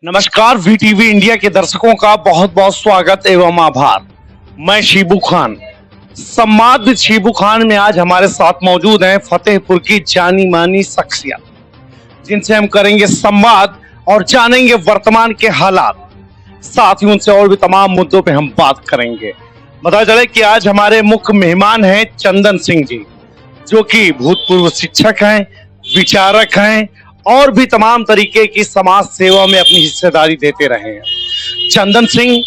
नमस्कार, VTV India के दर्शकों का बहुत बहुत स्वागत एवं आभार। मैं शिबू खान, संवाद शिबू खान में आज हमारे साथ मौजूद हैं फतेहपुर की जानी मानी शख्सियत, जिनसे हम करेंगे संवाद और जानेंगे वर्तमान के हालात। साथ ही उनसे और भी तमाम मुद्दों पे हम बात करेंगे। बता चले कि आज हमारे मुख्य मेहमान हैं चंदन सिंह जी, जो कि भूतपूर्व शिक्षक हैं, विचारक हैं और भी तमाम तरीके की समाज सेवा में अपनी हिस्सेदारी देते रहे हैं। चंदन सिंह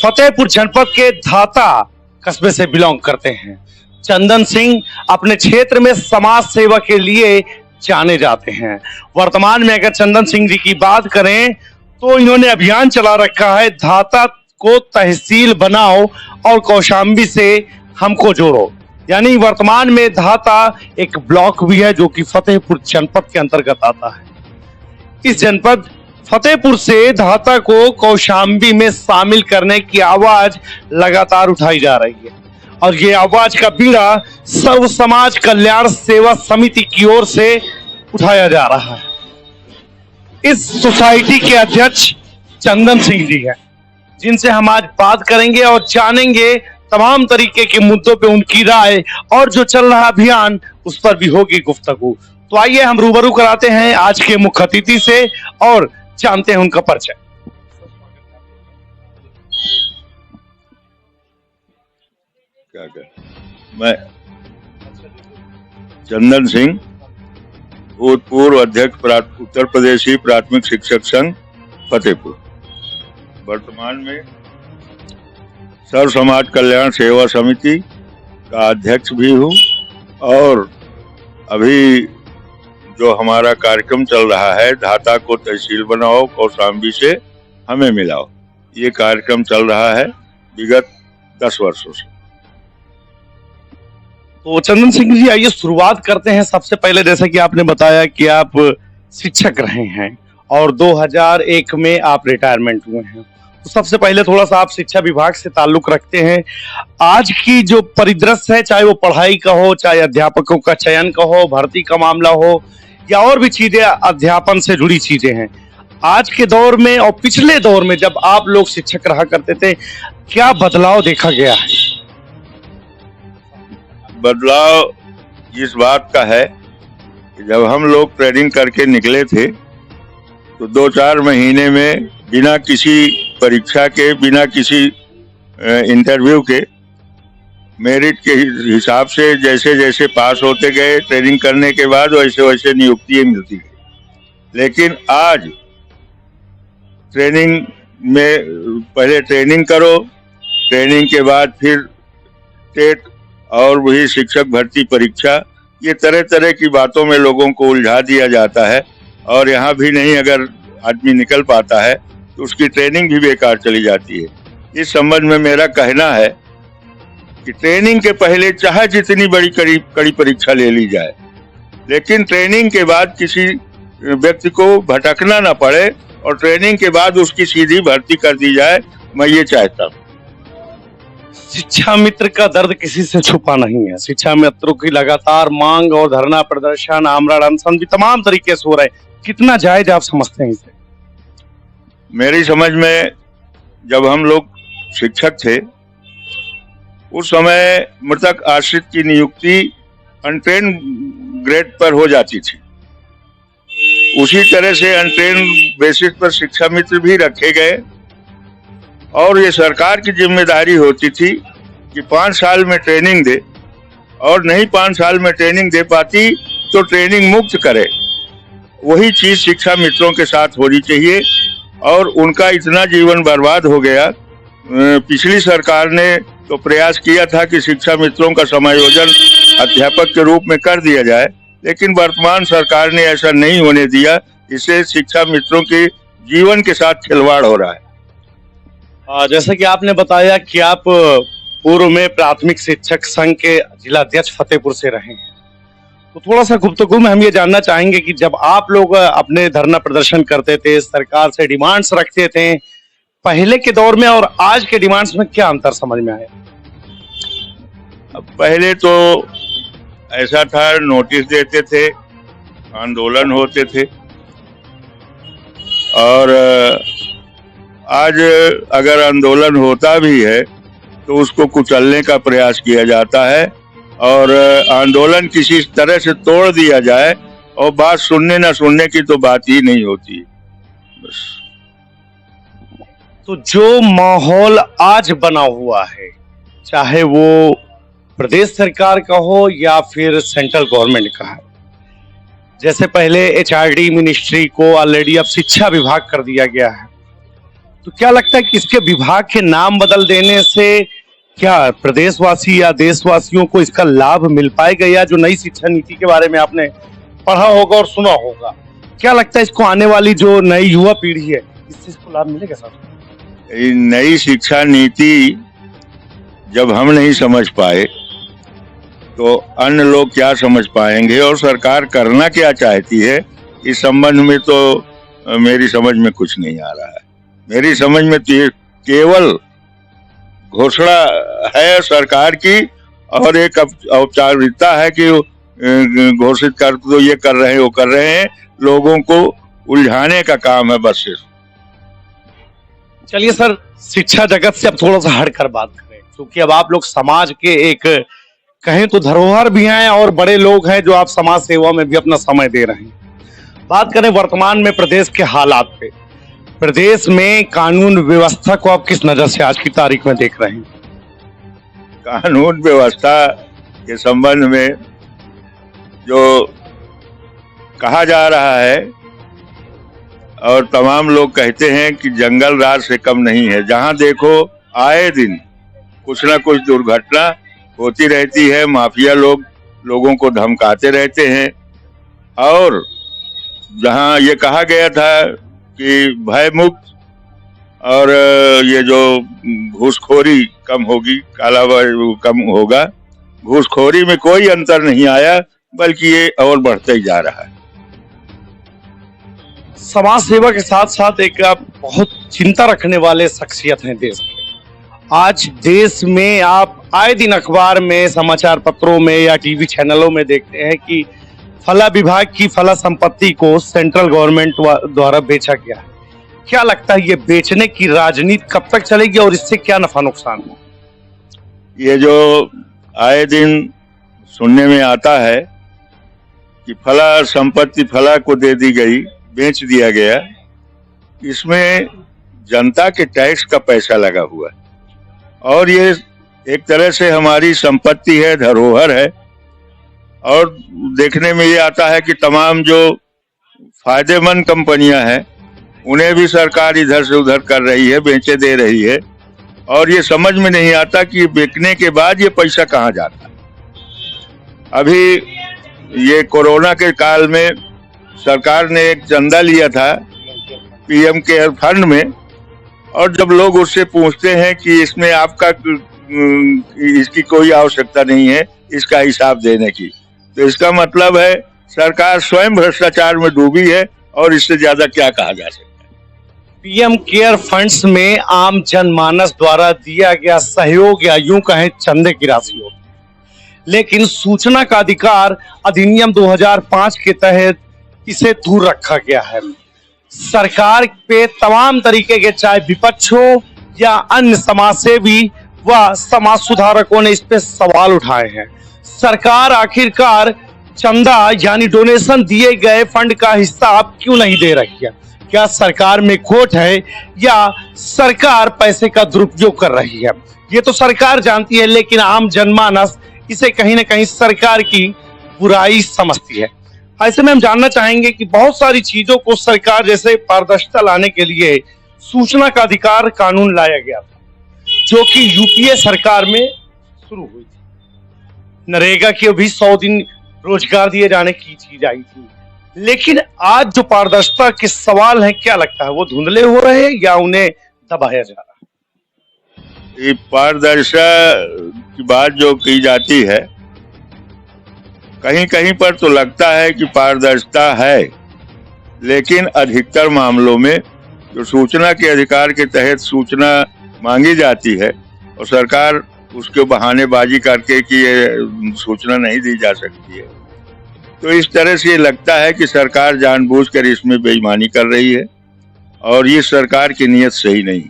फतेहपुर जनपद के धाता कस्बे से बिलोंग करते हैं। चंदन सिंह अपने क्षेत्र में समाज सेवा के लिए जाने जाते हैं। वर्तमान में अगर चंदन सिंह जी की बात करें तो इन्होंने अभियान चला रखा है, धाता को तहसील बनाओ और कौशाम्बी से हमको जोड़ो। यानी वर्तमान में धाता एक ब्लॉक भी है जो कि फतेहपुर जनपद के अंतर्गत आता है। इस जनपद फतेहपुर से धाता को कौशाम्बी में शामिल करने की आवाज लगातार उठाई जा रही है और ये आवाज का बीड़ा सर्व समाज कल्याण सेवा समिति की ओर से उठाया जा रहा है। इस सोसाइटी के अध्यक्ष चंदन सिंह जी हैं, जिनसे हम आज बात करेंगे और जानेंगे तमाम तरीके के मुद्दों पे उनकी राय, और जो चल रहा अभियान उस पर भी होगी गुफ्तगू। तो आइए हम रूबरू कराते हैं आज के मुख्य अतिथि से और जानते हैं उनका परिचय। मैं चंदन सिंह, भूतपूर्व अध्यक्ष उत्तर प्रदेशी प्राथमिक शिक्षक संघ फतेहपुर, वर्तमान में सर्व समाज कल्याण सेवा समिति का अध्यक्ष भी हूँ। और अभी जो हमारा कार्यक्रम चल रहा है, धाता को तहसील बनाओ कौशाम्बी से हमें मिलाओ, ये कार्यक्रम चल रहा है विगत 10 वर्षों से। तो चंदन सिंह जी, आइए शुरुआत करते हैं। सबसे पहले जैसा कि आपने बताया कि आप शिक्षक रहे हैं और 2001 में आप रिटायरमेंट हुए हैं, तो सबसे पहले थोड़ा सा आप शिक्षा विभाग से ताल्लुक रखते हैं। आज की जो परिदृश्य है, चाहे वो पढ़ाई का हो, चाहे अध्यापकों का चयन का हो, भर्ती का मामला हो या और भी चीजें अध्यापन से जुड़ी चीजें हैं, आज के दौर में और पिछले दौर में जब आप लोग शिक्षक रहा करते थे, क्या बदलाव देखा गया है? बदलाव इस बात का है कि जब हम लोग ट्रेनिंग करके निकले थे तो 2-4 महीने में बिना किसी परीक्षा के, बिना किसी इंटरव्यू के, मेरिट के हिसाब से जैसे जैसे पास होते गए ट्रेनिंग करने के बाद वैसे वैसे नियुक्ति मिलती गई। लेकिन आज ट्रेनिंग में पहले ट्रेनिंग करो, ट्रेनिंग के बाद फिर टेट और वही शिक्षक भर्ती परीक्षा, ये तरह तरह की बातों में लोगों को उलझा दिया जाता है। और यहाँ भी नहीं अगर आदमी निकल पाता है तो उसकी ट्रेनिंग भी बेकार चली जाती है। इस संबंध में मेरा कहना है कि ट्रेनिंग के पहले चाहे जितनी बड़ी कड़ी परीक्षा ले ली जाए, लेकिन ट्रेनिंग के बाद किसी व्यक्ति को भटकना ना पड़े और ट्रेनिंग के बाद उसकी सीधी भर्ती कर दी जाए, मैं ये चाहता हूँ। शिक्षा मित्र का दर्द किसी से छुपा नहीं है। शिक्षा मित्रों की लगातार मांग और धरना प्रदर्शन, आमरण अनशन भी तमाम तरीके से हो रहे हैं। कितना जायज आप समझते हैं इसे? मेरी समझ में जब हम लोग शिक्षक थे उस समय मृतक आश्रित की नियुक्ति अनट्रेन ग्रेड पर हो जाती थी। उसी तरह से अनट्रेन बेसिस पर शिक्षा मित्र भी रखे गए और ये सरकार की जिम्मेदारी होती थी कि 5 साल में ट्रेनिंग दे, और नहीं 5 साल में ट्रेनिंग दे पाती तो ट्रेनिंग मुक्त करे। वही चीज शिक्षा मित्रों के साथ होनी चाहिए और उनका इतना जीवन बर्बाद हो गया। पिछली सरकार ने तो प्रयास किया था कि शिक्षा मित्रों का समायोजन अध्यापक के रूप में कर दिया जाए, लेकिन वर्तमान सरकार ने ऐसा नहीं होने दिया। इससे शिक्षा मित्रों के जीवन के साथ खिलवाड़ हो रहा है। जैसा कि आपने बताया कि आप पूर्व में प्राथमिक शिक्षक संघ के जिला अध्यक्ष फतेहपुर से रहे हैं, तो थोड़ा सा गुफ्तगू में हम ये जानना चाहेंगे कि जब आप लोग अपने धरना प्रदर्शन करते थे, सरकार से डिमांड्स रखते थे, पहले के दौर में और आज के डिमांड्स में क्या अंतर समझ में आया? पहले तो ऐसा था, नोटिस देते थे, आंदोलन होते थे और आज अगर आंदोलन होता भी है तो उसको कुचलने का प्रयास किया जाता है और आंदोलन किसी तरह से तोड़ दिया जाए और बात सुनने ना सुनने की तो बात ही नहीं होती बस। तो जो माहौल आज बना हुआ है, चाहे वो प्रदेश सरकार का हो या फिर सेंट्रल गवर्नमेंट का है, जैसे पहले एचआरडी मिनिस्ट्री को ऑलरेडी अब शिक्षा विभाग कर दिया गया है, तो क्या लगता है कि इसके विभाग के नाम बदल देने से क्या प्रदेशवासी या देशवासियों को इसका लाभ मिल पाएगा? या जो नई शिक्षा नीति के बारे में आपने पढ़ा होगा और सुना होगा, क्या लगता है इसको आने वाली जो नई युवा पीढ़ी है इससे इसको लाभ मिलेगा सर? नई शिक्षा नीति जब हम नहीं समझ पाए तो अन्य लोग क्या समझ पाएंगे, और सरकार करना क्या चाहती है इस संबंध में तो मेरी समझ में कुछ नहीं आ रहा है। मेरी समझ में केवल घोषणा है सरकार की और एक औपचारिकता है कि घोषित कर तो ये कर रहे हैं वो कर रहे हैं, लोगों को उलझाने का काम है बस सिर्फ। चलिए सर, शिक्षा जगत से अब थोड़ा सा हटकर बात करें, क्योंकि अब आप लोग समाज के एक कहें तो धरोहर भी हैं और बड़े लोग हैं जो आप समाज सेवा में भी अपना समय दे रहे हैं। बात करें वर्तमान में प्रदेश के हालात पे, प्रदेश में कानून व्यवस्था को आप किस नजर से आज की तारीख में देख रहे हैं? कानून व्यवस्था के संबंध में जो कहा जा रहा है और तमाम लोग कहते हैं कि जंगल राज से कम नहीं है। जहां देखो आए दिन कुछ ना कुछ दुर्घटना होती रहती है, माफिया लोगों को धमकाते रहते हैं, और जहां ये कहा गया था कि भय मुक्त और ये जो घूसखोरी कम होगी, काला कम होगा, घूसखोरी में कोई अंतर नहीं आया, बल्कि ये और बढ़ता ही जा रहा है। समाज सेवा के साथ साथ एक आप बहुत चिंता रखने वाले शख्सियत हैं देश के। आज देश में आप आए दिन अखबार में, समाचार पत्रों में या टीवी चैनलों में देखते हैं कि फला विभाग की फला संपत्ति को सेंट्रल गवर्नमेंट द्वारा बेचा गया है। क्या लगता है ये बेचने की राजनीति कब तक चलेगी और इससे क्या नफा नुकसान हो? ये जो आए दिन सुनने में आता है कि फला संपत्ति फला को दे दी गई, बेच दिया गया, इसमें जनता के टैक्स का पैसा लगा हुआ है और ये एक तरह से हमारी संपत्ति है, धरोहर है। और देखने में ये आता है कि तमाम जो फायदेमंद कंपनियां हैं उन्हें भी सरकार इधर से उधर कर रही है, बेचे दे रही है, और ये समझ में नहीं आता कि बेचने के बाद ये पैसा कहाँ जाता है। अभी ये कोरोना के काल में सरकार ने एक चंदा लिया था पीएम केयर फंड में, और जब लोग उससे पूछते हैं कि इसमें आपका इसकी कोई आवश्यकता नहीं है इसका हिसाब देने की, तो इसका मतलब है सरकार स्वयं भ्रष्टाचार में डूबी है, और इससे ज्यादा क्या कहा जा सकता है। पीएम केयर फंड्स में आम जनमानस द्वारा दिया गया सहयोग या यूं कहें चंदे की राशि होती है, लेकिन सूचना का अधिकार अधिनियम 2005 के तहत इसे दूर रखा गया है। सरकार पे तमाम तरीके के, चाहे विपक्ष हो या अन्य समाजसेवी व समाज सुधारकों ने इस पे सवाल उठाए हैं। सरकार आखिरकार चंदा यानी डोनेशन दिए गए फंड का हिस्सा आप क्यों नहीं दे रही है? क्या सरकार में खोट है या सरकार पैसे का दुरुपयोग कर रही है? ये तो सरकार जानती है, लेकिन आम जनमानस इसे कहीं ना कहीं सरकार की बुराई समझती है। ऐसे में हम जानना चाहेंगे कि बहुत सारी चीजों को सरकार, जैसे पारदर्शिता लाने के लिए सूचना का अधिकार कानून लाया गया था, जो कि यूपीए सरकार में शुरू हुई थी। नरेगा की भी 100 दिन रोजगार दिए जाने की चीज आई थी, लेकिन आज जो पारदर्शिता के सवाल हैं, क्या लगता है वो धुंधले हो रहे हैं या उन्हें दबाया जा रहा है? ये पारदर्शिता की बात जो की जाती है, कहीं कहीं पर तो लगता है कि पारदर्शिता है, लेकिन अधिकतर मामलों में जो सूचना के अधिकार के तहत सूचना मांगी जाती है और सरकार उसके बहानेबाजी करके कि ये सूचना नहीं दी जा सकती है, तो इस तरह से लगता है कि सरकार जानबूझकर इसमें बेईमानी कर रही है। और ये सरकार की नीयत सही नहीं।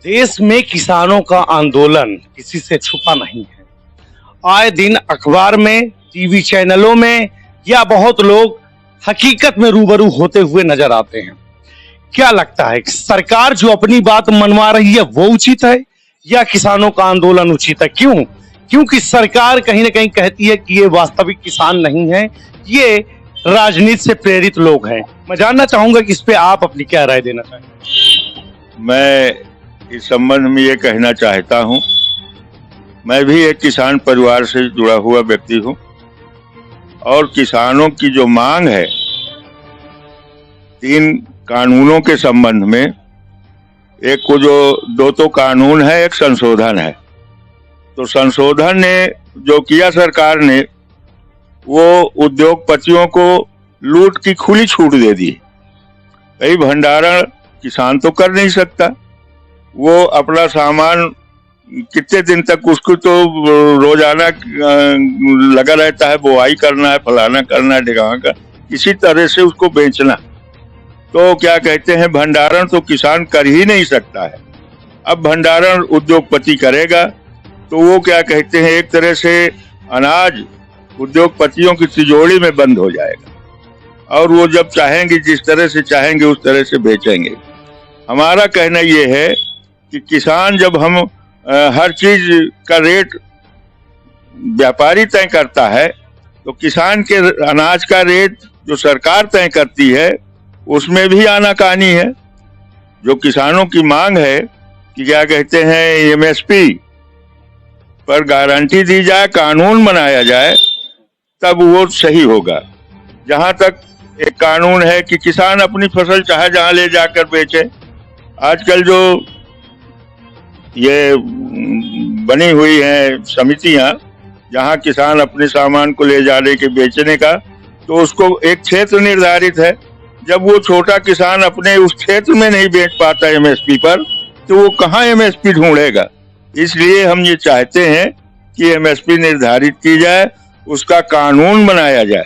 देश में किसानों का आंदोलन किसी से छुपा नहीं है। आए दिन अखबार में, टीवी चैनलों में या बहुत लोग हकीकत में रूबरू होते हुए नजर आते हैं। क्या लगता है कि सरकार जो अपनी बात मनवा रही है वो उचित है या किसानों का आंदोलन उचित है? क्यों? क्योंकि सरकार कहीं ना कहीं कहती है कि ये वास्तविक किसान नहीं है, ये राजनीति से प्रेरित लोग हैं। मैं जानना चाहूंगा कि इस पे आप अपनी क्या राय देना चाहेंगे। मैं इस संबंध में ये कहना चाहता हूं, मैं भी एक किसान परिवार से जुड़ा हुआ व्यक्ति हूं और किसानों की जो मांग है 3 कानूनों के संबंध में, एक को जो 2 तो कानून है, एक संशोधन है। तो संशोधन ने जो किया सरकार ने, वो उद्योगपतियों को लूट की खुली छूट दे दी। कई भंडारण किसान तो कर नहीं सकता, वो अपना सामान कितने दिन तक, उसको तो रोजाना लगा रहता है, बुआई करना है, फलाना करना है, ढिकाना का, इसी तरह से उसको बेचना। तो क्या कहते हैं, भंडारण तो किसान कर ही नहीं सकता है। अब भंडारण उद्योगपति करेगा तो वो क्या कहते हैं, एक तरह से अनाज उद्योगपतियों की तिजोरी में बंद हो जाएगा और वो जब चाहेंगे, जिस तरह से चाहेंगे उस तरह से बेचेंगे। हमारा कहना ये है कि किसान, जब हम हर चीज का रेट व्यापारी तय करता है, तो किसान के अनाज का रेट जो सरकार तय करती है उसमें भी आनाकानी है। जो किसानों की मांग है कि क्या कहते हैं, एमएसपी पर गारंटी दी जाए, कानून बनाया जाए, तब वो सही होगा। जहां तक एक कानून है कि किसान अपनी फसल चाहे जहां ले जाकर बेचे। आजकल जो ये बनी हुई है समितियां, जहां किसान अपने सामान को ले जाने के बेचने का, तो उसको एक क्षेत्र निर्धारित है। जब वो छोटा किसान अपने उस क्षेत्र में नहीं बेच पाता एमएसपी पर, तो वो कहाँ एमएसपी ढूंढेगा। इसलिए हम ये चाहते हैं कि एमएसपी निर्धारित की जाए, उसका कानून बनाया जाए,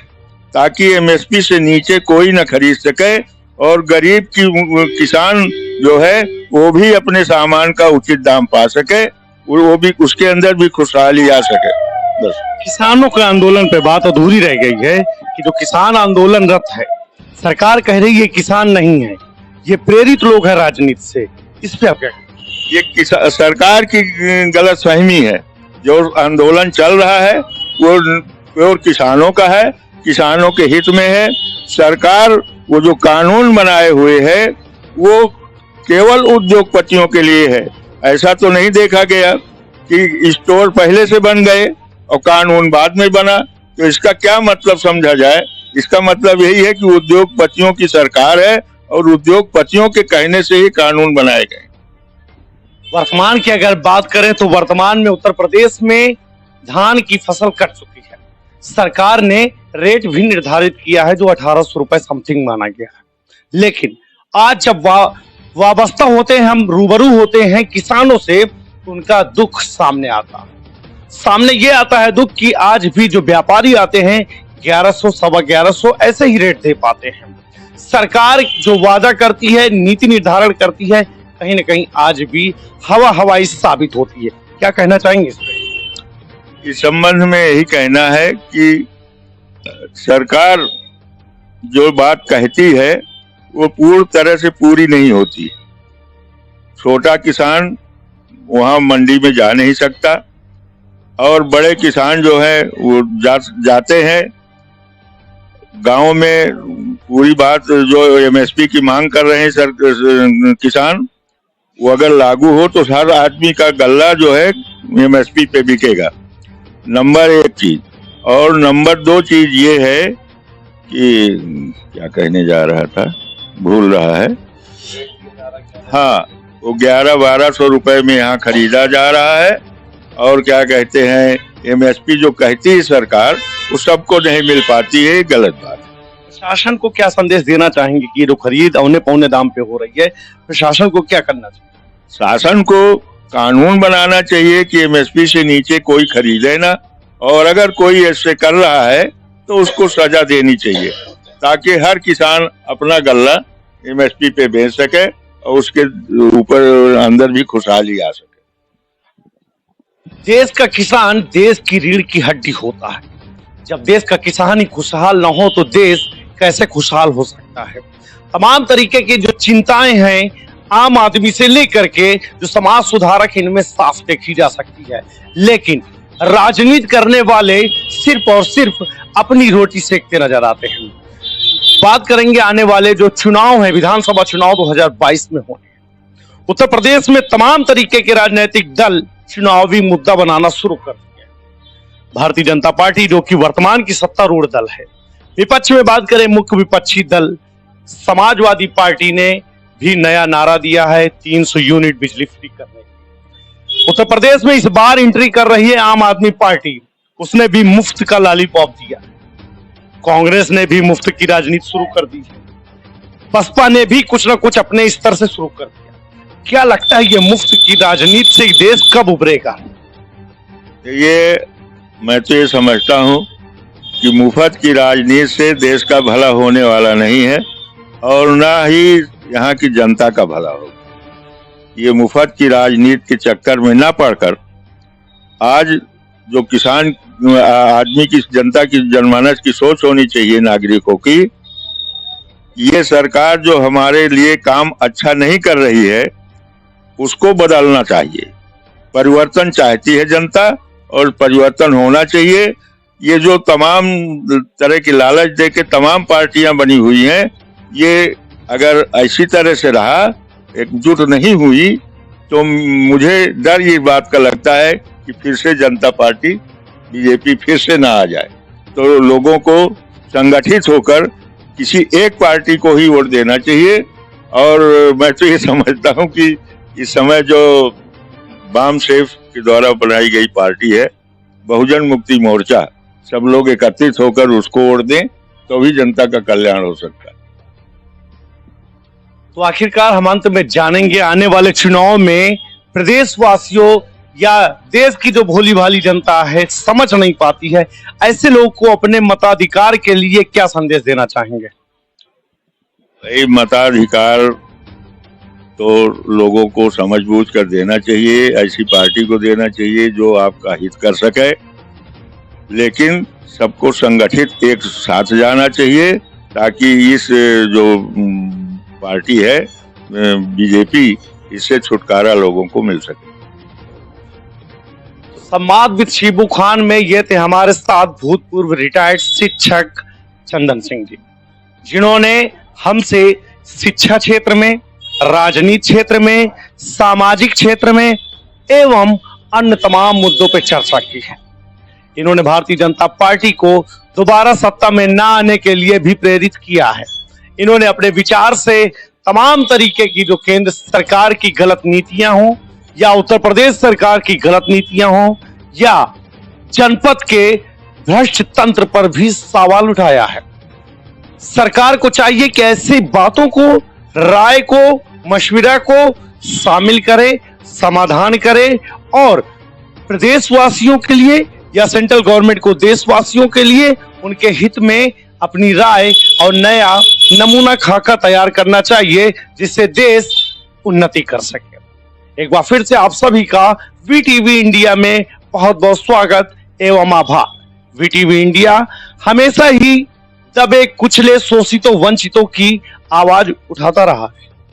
ताकि एमएसपी से नीचे कोई न खरीद सके और गरीब की किसान जो है वो भी अपने सामान का उचित दाम पा सके, वो भी, उसके अंदर भी खुशहाली आ सके। बस किसानों के आंदोलन पे बात अधूरी रह गई है कि जो किसान आंदोलनरत है, सरकार कह रही है किसान नहीं है, ये प्रेरित लोग हैं राजनीति से। इस पे आप क्या? ये सरकार की गलतफहमी है। जो आंदोलन चल रहा है वो किसानों का है, किसानों के हित में है। सरकार वो जो कानून बनाए हुए है वो केवल उद्योगपतियों के लिए है। ऐसा तो नहीं देखा गया कि स्टोर पहले से बन गए और कानून बाद में बना। तो इसका क्या मतलब समझा जाए? इसका मतलब यही है कि उद्योगपतियों की सरकार है और उद्योगपतियों के कहने से ही कानून बनाए गए। वर्तमान की अगर बात करें तो वर्तमान में उत्तर प्रदेश में धान की फसल कट चुकी है। सरकार ने रेट भी निर्धारित किया है जो 1800 रुपए समथिंग माना गया है। लेकिन आज जब वाबस्ता होते हैं, हम रूबरू होते हैं किसानों से, तो उनका दुख सामने ये आता है दुख कि आज भी जो व्यापारी आते हैं 1100, 1150 ऐसे ही रेट दे पाते हैं। सरकार जो वादा करती है, नीति निर्धारण करती है, कहीं ना कहीं आज भी हवाई साबित होती है। क्या कहना चाहेंगे इस पे? इस संबंध में यही कहना है कि सरकार जो बात कहती है वो पूर्ण तरह से पूरी नहीं होती। छोटा किसान वहां मंडी में जा नहीं सकता और बड़े किसान जो है वो जाते हैं गांव में। पूरी बात जो एमएसपी की मांग कर रहे हैं किसान, वो अगर लागू हो तो हर आदमी का गल्ला जो है एमएसपी पे बिकेगा। नंबर 1 चीज। और नंबर 2 चीज ये है कि क्या कहने जा रहा था, भूल रहा है। हाँ, वो 1100-1200 रुपए में यहाँ खरीदा जा रहा है और क्या कहते हैं, एमएसपी जो कहती है सरकार वो सबको नहीं मिल पाती है। गलत बात। प्रशासन को क्या संदेश देना चाहेंगे कि ये जो खरीद औने पौने दाम पे हो रही है, प्रशासन को क्या करना चाहिए? शासन को कानून बनाना चाहिए कि एमएसपी से नीचे कोई खरीदे ना, और अगर कोई ऐसे कर रहा है तो उसको सजा देनी चाहिए, ताकि हर किसान अपना गल्ला एमएसपी पे बेच सके और उसके ऊपर अंदर भी खुशहाली आ सके। देश का किसान देश की रीढ़ की हड्डी होता है। जब देश का किसान ही खुशहाल ना हो तो देश कैसे खुशहाल हो सकता है। तमाम तरीके की जो चिंताएं हैं आम आदमी से लेकर के जो समाज सुधारक, इनमें साफ देखी जा सकती है। लेकिन राजनीति करने वाले सिर्फ और सिर्फ अपनी रोटी सेकते नजर आते हैं। बात करेंगे आने वाले जो चुनाव है, विधानसभा चुनाव 2022 में होने हैं। उत्तर प्रदेश में तमाम तरीके के राजनीतिक दल चुनावी मुद्दा बनाना शुरू कर दिए। भारतीय जनता पार्टी जो कि वर्तमान की सत्तारूढ़ दल है। विपक्ष में बात करें, मुख्य विपक्षी दल समाजवादी पार्टी ने भी नया नारा दिया है 300 यूनिट बिजली फ्री करने की। उत्तर प्रदेश में इस बार एंट्री कर रही है आम आदमी पार्टी, उसने भी मुफ्त का लॉलीपॉप दिया। कांग्रेस ने भी मुफ्त की राजनीति शुरू कर दी है। बसपा ने भी कुछ ना कुछ अपने स्तर से शुरू कर दिया। क्या लगता है ये मुफ्त की राजनीति से देश कब उभरेगा? ये मैं तो ये समझता हूं कि मुफ्त की राजनीति से देश का भला होने वाला नहीं है और ना ही यहाँ की जनता का भला होगा। ये मुफ्त की राजनीति के चक्कर में ना पड़कर आज जो किसान आदमी की, जनता की, जनमानस की सोच होनी चाहिए नागरिकों की, ये सरकार जो हमारे लिए काम अच्छा नहीं कर रही है उसको बदलना चाहिए। परिवर्तन चाहती है जनता और परिवर्तन होना चाहिए। ये जो तमाम तरह की लालच दे के तमाम पार्टियां बनी हुई हैं, ये अगर ऐसी तरह से रहा, एकजुट नहीं हुई, तो मुझे डर ये बात का लगता है कि फिर से जनता पार्टी बीजेपी फिर से ना आ जाए। तो लोगों को संगठित होकर किसी एक पार्टी को ही वोट देना चाहिए। और मैं तो ये समझता हूँ कि इस समय जो वाम सेफ के द्वारा बनाई गई पार्टी है बहुजन मुक्ति मोर्चा, सब लोग एकत्रित होकर उसको वोट दें तो भी जनता का कल्याण हो सकता है। तो आखिरकार हम अंत में जानेंगे आने वाले चुनाव में प्रदेशवासियों या देश की जो भोली भाली जनता है समझ नहीं पाती है, ऐसे लोगों को अपने मताधिकार के लिए क्या संदेश देना चाहेंगे? भाई, मताधिकार तो लोगों को समझ बूझ कर देना चाहिए, ऐसी पार्टी को देना चाहिए जो आपका हित कर सके, लेकिन सबको संगठित एक साथ जाना चाहिए ताकि इस जो पार्टी है बीजेपी, इससे छुटकारा लोगों को मिल सके। संवाद विद शिबू खान में ये थे हमारे साथ भूतपूर्व रिटायर्ड शिक्षक चंदन सिंह जी, जिन्होंने हमसे शिक्षा क्षेत्र में, राजनीति क्षेत्र में, सामाजिक क्षेत्र में एवं अन्य तमाम मुद्दों पर चर्चा की है। इन्होंने भारतीय जनता पार्टी को दोबारा सत्ता में न आने के लिए भी प्रेरित किया है। इन्होंने अपने विचार से तमाम तरीके की जो केंद्र सरकार की गलत नीतियां हों या उत्तर प्रदेश सरकार की गलत नीतियां हों या जनपद के भ्रष्ट तंत्र पर भी सवाल उठाया है। सरकार को चाहिए कि ऐसी बातों को, राय को, मशविरा को शामिल करे, समाधान करे और प्रदेशवासियों के लिए या सेंट्रल गवर्नमेंट को देशवासियों के लिए उनके हित में अपनी राय और नया नमूना खाका तैयार करना चाहिए जिससे देश उन्नति कर सके। एक बार फिर से आप सभी का वीटीवी इंडिया में बहुत बहुत स्वागत एवं आभार। वीटीवी इंडिया हमेशा ही दबे कुचले शोषितों वंचितों की आवाज उठाता रहा है।